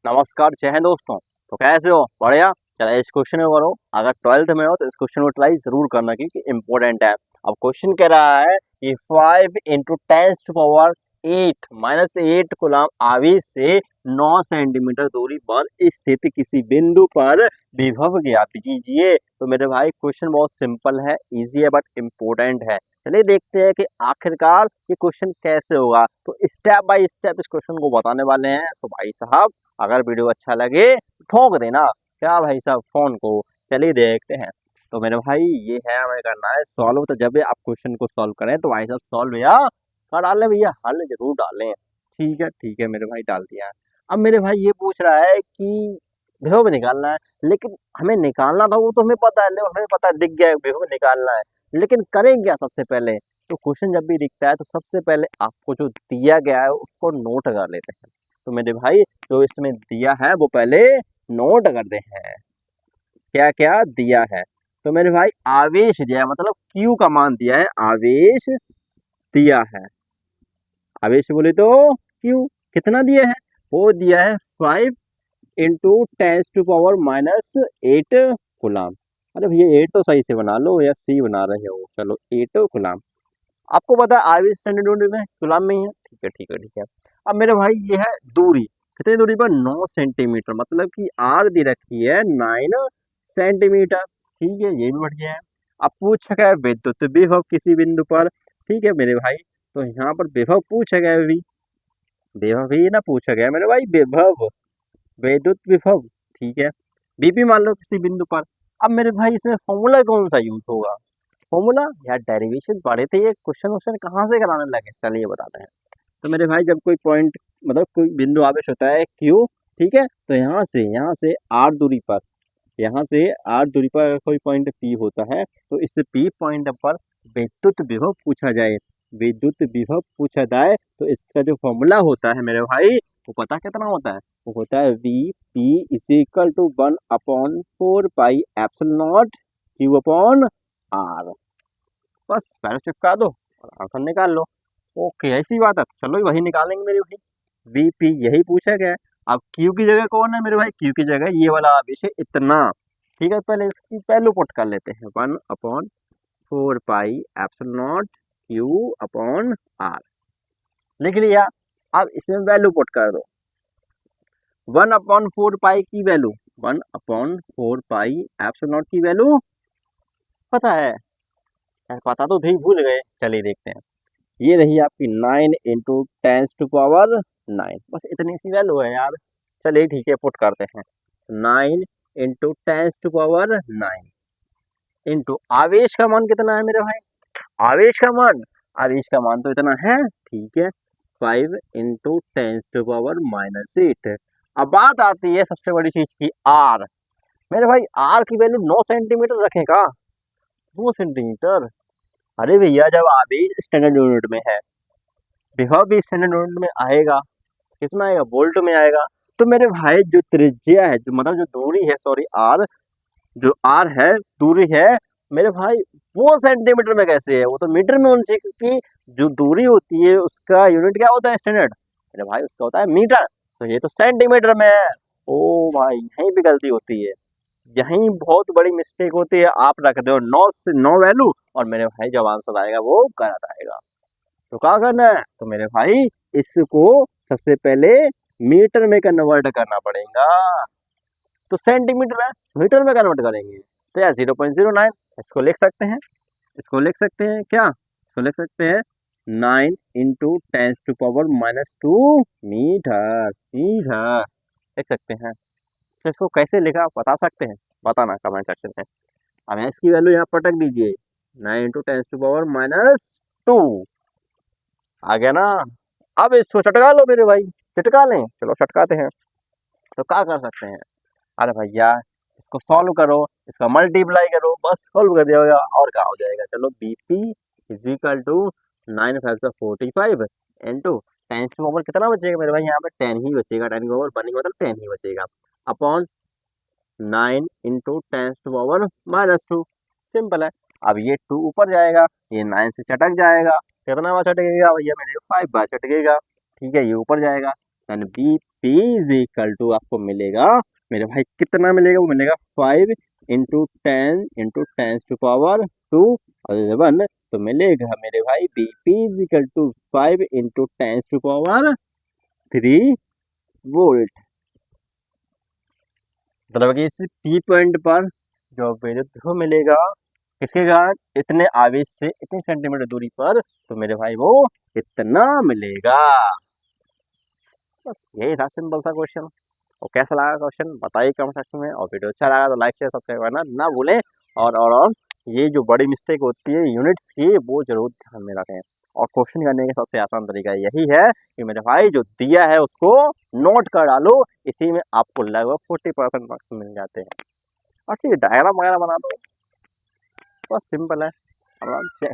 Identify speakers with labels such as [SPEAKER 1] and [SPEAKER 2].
[SPEAKER 1] नमस्कार, जय हिंद दोस्तों। तो कैसे हो? बढ़िया। चलो इस क्वेश्चन में करो। अगर 12th में हो तो इस क्वेश्चन को ट्राई जरूर करना क्योंकि इम्पोर्टेंट है। अब क्वेश्चन कह रहा है कि 5 × 10⁸ माइनस 8 कूलम आवेश से 9 सेंटीमीटर दूरी पर स्थित किसी बिंदु पर विभव ज्ञात कीजिए। तो मेरे भाई क्वेश्चन बहुत सिंपल है, इजी है बट इम्पोर्टेंट है। चलिए देखते हैं कि आखिरकार ये क्वेश्चन कैसे होगा। तो स्टेप बाय स्टेप इस क्वेश्चन को बताने वाले हैं। तो भाई साहब अगर वीडियो अच्छा लगे तो ठोक देना क्या भाई साहब फोन को। चलिए देखते हैं। तो मेरे भाई ये है, हमें करना है सॉल्व। तो जब भी आप क्वेश्चन को सॉल्व करें तो भाई साहब सॉल्व भैया कर डालें, भैया हल जरूर डालें। ठीक है मेरे भाई डाल दिया। अब मेरे भाई ये पूछ रहा है कि विभव निकालना है, लेकिन हमें निकालना था वो तो हमें पता है, हमें पता है, दिख गया है विभव निकालना है, लेकिन करें क्या सबसे पहले। तो क्वेश्चन जब भी दिखता है तो सबसे पहले आपको जो दिया गया है उसको नोट कर लेते हैं। तो मेरे भाई जो इसमें दिया है वो पहले नोट करते हैं। क्या क्या दिया है? तो मेरे भाई आवेश दिया है, मतलब Q का मान दिया है, आवेश दिया है। आवेश बोले तो Q कितना दिया है? वो दिया है 5 × 10⁻⁻8 कूलम। अरे भैया 8 तो सही से बना लो या सी बना रहे हो, चलो 8 कूलम। आपको पता है आवेश स्टैंडर्ड यूनिट में कूलम में ही है। ठीक है। अब मेरे भाई ये है दूरी, कितनी दूरी पर? 9 सेंटीमीटर, मतलब कि आर दी रखी है 9 सेंटीमीटर। ठीक है, ये भी बढ़ गया है। अब पूछा गया है विद्युत विभव किसी बिंदु पर। ठीक है मेरे भाई, तो यहाँ पर विभव पूछा गया है, विभव ही ना पूछा गया है मेरे भाई, विभव, विद्युत विभव। ठीक है, बीपी मान लो किसी बिंदु पर। अब मेरे भाई इसमें फॉर्मूला कौन सा यूज होगा? फॉर्मूला यार डेरिवेशन पढ़े थे, ये क्वेश्चन क्वेश्चन कहाँ से कराने लगे, चलिए बताते हैं। तो मेरे भाई जब कोई पॉइंट, मतलब कोई बिंदु आवेश होता है Q, ठीक है, तो यहाँ से R दूरी पर, यहाँ से R दूरी पर अगर कोई पॉइंट P होता है तो इस P पॉइंट पर विद्युत विभव पूछा जाए, विद्युत विभव पूछा जाए तो इसका जो फॉर्मूला होता है मेरे भाई वो पता कितना होता है? वो होता है VP = 1/4πε0 Q/R। बस पैर चिपका दो और आंसर निकाल लो। ओके, ऐसी बात है, चलो वही निकालेंगे मेरे भाई। VP यही पूछा गया है। अब Q की जगह कौन है मेरे भाई? Q की जगह ये वाला आवेश है इतना। ठीक है, पहले इसकी वैल्यू पुट कर लेते हैं, 1/4πε0 Q/R लिख लिया। अब इसमें वैल्यू पुट कर दो, 1/4π की वैल्यू, 1/4πε0 की वैल्यू पता है यार, पता तो थी, भूल गए। चलिए देखते हैं। ये रही आपकी 9 × 10⁹ बस इतनी सी वैल्यू है यार। चलिए ठीक है, पुट करते हैं। 9 × 10⁹ इंटू आवेश का मान कितना है मेरे भाई? आवेश का मान, आवेश का मान तो इतना है, ठीक है, 5 × 10⁻⁻8। अब बात आती है सबसे बड़ी चीज की, आर। मेरे भाई आर की वैल्यू 9 सेंटीमीटर रखें का? 2 सेंटीमीटर? अरे भैया जब आवेश स्टैंडर्ड यूनिट में है, विभव भी स्टैंडर्ड यूनिट में आएगा, किसमें आएगा? वोल्ट में आएगा। तो मेरे भाई जो त्रिज्या है, जो मतलब जो दूरी है, सॉरी आर, जो आर है, दूरी है मेरे भाई, वो सेंटीमीटर में कैसे है? वो तो मीटर में होनी चाहिए, क्योंकि जो दूरी होती है उसका यूनिट क्या होता है स्टैंडर्ड? मेरे भाई उसका होता है मीटर। तो ये तो सेंटीमीटर में है। ओ भाई यहीं पे गलती होती है, यहीं बहुत बड़ी मिस्टेक होती है। आप रख दो 9 से 9 वैल्यू और मेरे भाई जब आंसर आएगा वो गलत आएगा। तो क्या करना है? तो मेरे भाई इसको सबसे पहले मीटर में कन्वर्ट करना पड़ेगा। तो सेंटीमीटर है, मीटर में कन्वर्ट करेंगे तो यार 0.09 इसको लिख सकते हैं। इसको लिख सकते हैं क्या? इसको लिख सकते हैं 9 × 10⁻⁻2 मीटर, मीटर लिख सकते हैं। तो इसको कैसे लिखा बता सकते हैं? बताना कमेंट सेक्शन में। अब इसकी वैल्यू यहाँ पटक दीजिए, 9 × 10⁻⁻2 आ गया ना। अब इसको चटका लो मेरे भाई, चटका लें, चलो चटकाते हैं। तो क्या कर सकते हैं? अरे भैया इसको सॉल्व करो, इसका मल्टीप्लाई करो, बस सॉल्व कर दिया होगा और क्या हो जाएगा। चलो BP = 9 × 45 इंटू 10 के पावर कितना बचेगा मेरे भाई? यहाँ पे 10 ही बचेगा, 10 के पावर बनेगा मतलब 10 ही बचेगा, अपॉन 9 × 10⁻⁻2। सिंपल है। अब ये 2 ऊपर जाएगा, ये 9 से चटक जाएगा, कितना बार चटकेगा भैया मेरे? 5 बार चटकेगा। ठीक है, ये ऊपर जाएगा, यानी B P is equal to आपको मिलेगा मेरे भाई कितना मिलेगा, वो मिलेगा 5 इंटू टेन टू पावर 2 और 11, तो मिलेगा मेरे भाई B P is equal to 5 into ten to power 3 volt. मतलब कि इस पी पॉइंट पर जो विद्युत मिलेगा किसके कारण, इतने आवेश से इतने सेंटीमीटर दूरी पर, तो मेरे भाई वो इतना मिलेगा। बस यही था सिंपल सा क्वेश्चन। और कैसा लगा क्वेश्चन बताइए कमेंट सेक्शन में, और वीडियो अच्छा लगा तो लाइक शेयर सब्सक्राइब करना ना भूलें। और ये जो बड़ी मिस्टेक होती है यूनिट्स की वो जरूर ध्यान में रखें। और क्वेश्चन करने का सबसे आसान तरीका यही है कि मेरे भाई जो दिया है उसको नोट कर डालो, इसी में आपको लगभग 40% मार्क्स मिल जाते हैं। और ठीक है डायग्राम वगैरह बना दो, बस सिंपल है। आराम से